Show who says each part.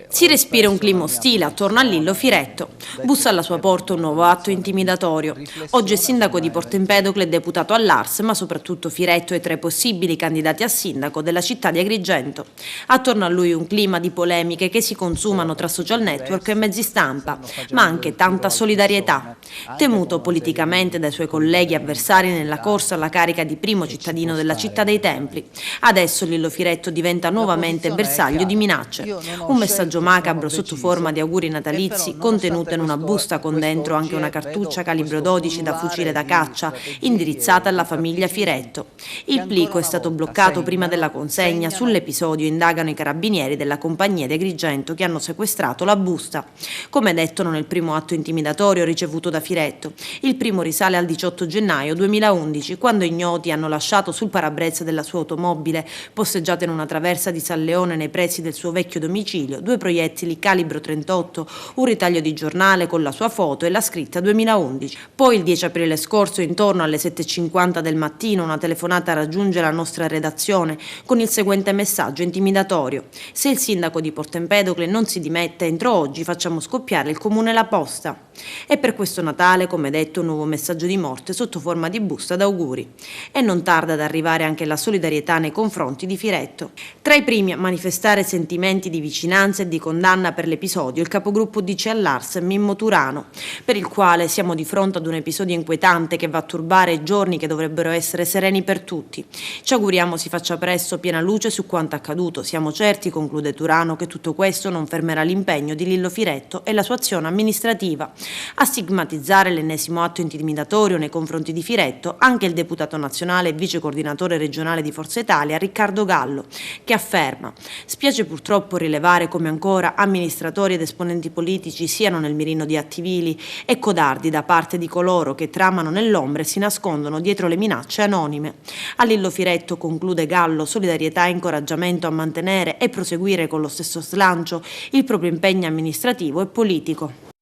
Speaker 1: Si respira un clima ostile attorno a Lillo Firetto. Bussa alla sua porta un nuovo atto intimidatorio. Oggi è sindaco di Porto Empedocle e deputato all'Ars, ma soprattutto Firetto è tra i possibili candidati a sindaco della città di Agrigento. Attorno a lui un clima di polemiche che si consumano tra social network e mezzi stampa, ma anche tanta solidarietà. Temuto politicamente dai suoi colleghi avversari nella corsa alla carica di primo cittadino della città dei Templi, adesso Lillo Firetto diventa nuovamente bersaglio di minacce. Un messaggio macabro sotto forma di auguri natalizi contenuto in una busta con dentro anche una cartuccia calibro 12 da fucile da caccia indirizzata alla famiglia Firetto. Il plico è stato bloccato prima della consegna. Sull'episodio indagano i carabinieri della compagnia di Agrigento che hanno sequestrato la busta. Come detto nel primo atto intimidatorio ricevuto da Firetto, il primo risale al 18 gennaio 2011, quando ignoti hanno lasciato sul parabrezza della sua automobile posteggiata in una traversa di San Leone nei pressi del suo vecchio domicilio 2 proiettili calibro 38, un ritaglio di giornale con la sua foto e la scritta 2011. Poi il 10 aprile scorso, intorno alle 7:50 del mattino, una telefonata raggiunge la nostra redazione con il seguente messaggio intimidatorio: se il sindaco di Porto Empedocle non si dimette entro oggi, facciamo scoppiare il comune La Posta. E per questo Natale, come detto, un nuovo messaggio di morte sotto forma di busta d'auguri. E non tarda ad arrivare anche la solidarietà nei confronti di Firetto. Tra i primi a manifestare sentimenti di vicinanza e di condanna per l'episodio il capogruppo DC all'Ars Mimmo Turano, per il quale siamo di fronte ad un episodio inquietante che va a turbare giorni che dovrebbero essere sereni per tutti. Ci auguriamo si faccia presto piena luce su quanto accaduto. Siamo certi, conclude Turano, che tutto questo non fermerà l'impegno di Lillo Firetto e la sua azione amministrativa. A stigmatizzare l'ennesimo atto intimidatorio nei confronti di Firetto anche il deputato nazionale e vice coordinatore regionale di Forza Italia Riccardo Gallo, che afferma: spiace purtroppo rilevare come ancora amministratori ed esponenti politici siano nel mirino di atti vili e codardi da parte di coloro che tramano nell'ombra e si nascondono dietro le minacce anonime. A Lillo Firetto, conclude Gallo, solidarietà e incoraggiamento a mantenere e proseguire con lo stesso slancio il proprio impegno amministrativo e politico.